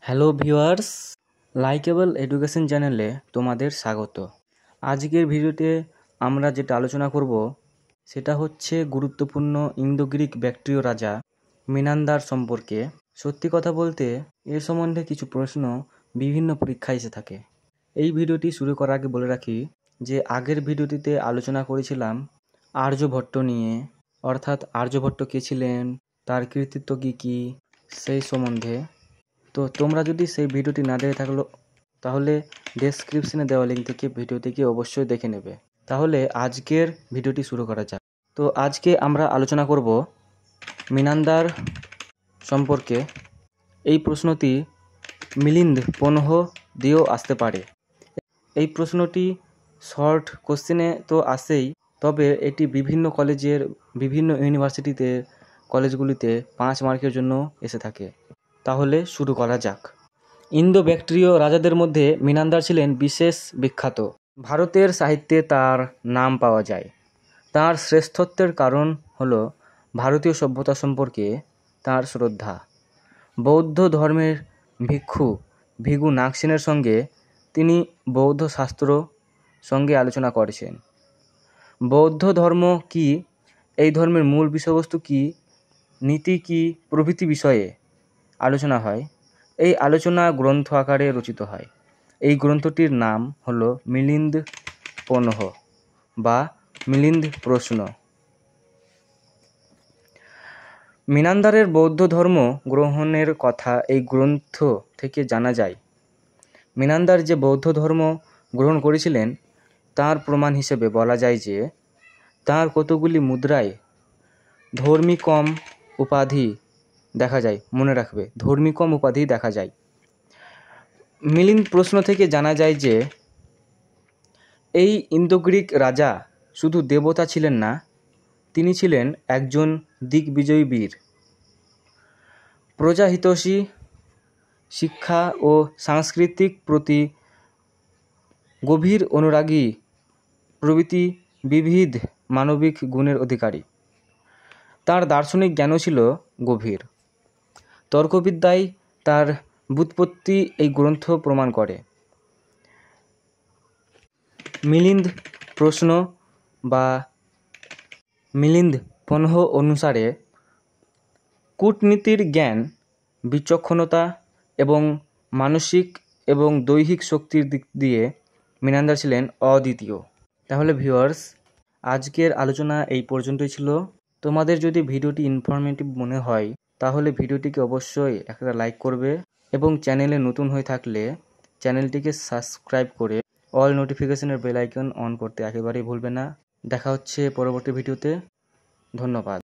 Hello viewers, likeable education চ্যানেলে তোমাদের স্বাগত। আজকের ভিডিওতে আমরা যেটা আলোচনা করব সেটা হচ্ছে গুরুত্বপূর্ণ ইন্দো গ্রিক ব্যাক্ট্রিয় রাজা মিনান্দার সম্পর্কে। সত্যি কথা বলতে এর সম্বন্ধে কিছু প্রশ্ন বিভিন্ন পরীক্ষায় এসে থাকে। এই ভিডিওটি শুরু করার আগে বলে রাখি যে আগের ভিডিওটিতে আলোচনা করেছিলাম আর্যভট্ট নিয়ে, অর্থাৎ আর্যভট্ট কে ছিলেন, তার কৃতিত্ব কী সেই সম্বন্ধে। তো তোমরা যদি সেই ভিডিওটি না দেখে থাকলো তাহলে ডেসক্রিপশনে দেওয়া লিঙ্ক থেকে ভিডিওটিকে অবশ্যই দেখে নেবে। তাহলে আজকের ভিডিওটি শুরু করা যাক। তো আজকে আমরা আলোচনা করব মিনান্দার সম্পর্কে। এই প্রশ্নটি মিলিন্দ পনহ দিয়েও আসতে পারে। এই প্রশ্নটি শর্ট কোশ্চেনে তো আসেই, তবে এটি বিভিন্ন কলেজের বিভিন্ন ইউনিভার্সিটিতে কলেজগুলিতে 5 মার্কের জন্য এসে থাকে। তাহলে শুরু করা যাক। ইন্দো ব্যাক্ট্রিয় রাজাদের মধ্যে মিনান্দার ছিলেন বিশেষ বিখ্যাত। ভারতের সাহিত্যে তার নাম পাওয়া যায়। তার শ্রেষ্ঠত্বের কারণ হলো ভারতীয় সভ্যতা সম্পর্কে তার শ্রদ্ধা। বৌদ্ধ ধর্মের ভিক্ষু ভিগু নাগসেনের সঙ্গে তিনি বৌদ্ধ শাস্ত্র সঙ্গে আলোচনা করেছেন। বৌদ্ধ ধর্ম কি, এই ধর্মের মূল বিষয়বস্তু কি, নীতি কি প্রভৃতি বিষয়ে আলোচনা হয়। এই আলোচনা গ্রন্থ আকারে রচিত হয়। এই গ্রন্থটির নাম হলো মিলিন্দ পনহ বা মিলিন্দ প্রশ্ন। মিনান্দারের বৌদ্ধ ধর্ম গ্রহণের কথা এই গ্রন্থ থেকে জানা যায়। মিনান্দার যে বৌদ্ধ ধর্ম গ্রহণ করেছিলেন তার প্রমাণ হিসেবে বলা যায় যে তার কতগুলি মুদ্রায় ধর্মিকম উপাধি দেখা যায়। মনে রাখবে, ধর্মিকম উপাধি দেখা যায়। মিলিন্দ প্রশ্ন থেকে জানা যায় যে এই ইন্দো গ্রিক রাজা শুধু দেবতা ছিলেন না, তিনি ছিলেন একজন দিগ্বিজয়ী বীর, প্রজাহিতৈষী, শিক্ষা ও সাংস্কৃতিক প্রতি গভীর অনুরাগী প্রভৃতি বিবিধ মানবিক গুণের অধিকারী। তার দার্শনিক জ্ঞানও ছিল গভীর। তর্কবিদ্যায় তার ব্যুৎপত্তি এই গ্রন্থ প্রমাণ করে। মিলিন্দ প্রশ্ন বা মিলিন্দ পনহ অনুসারে কূটনীতির জ্ঞান, বিচক্ষণতা এবং মানসিক এবং দৈহিক শক্তির দিক দিয়ে মিনান্দার ছিলেন অদ্বিতীয়। তাহলে ভিউয়ার্স, আজকের আলোচনা এই পর্যন্তই ছিল। তোমাদের যদি ভিডিওটি ইনফরমেটিভ মনে হয় তাহলে ভিডিওটিকে অবশ্যই একটা লাইক করবে এবং চ্যানেলে নতুন হয়ে থাকলে চ্যানেলটিকে সাবস্ক্রাইব করে অল নোটিফিকেশনের বেল আইকন অন করতে একেবারেই ভুলবে না। দেখা হচ্ছে পরবর্তী ভিডিওতে। ধন্যবাদ।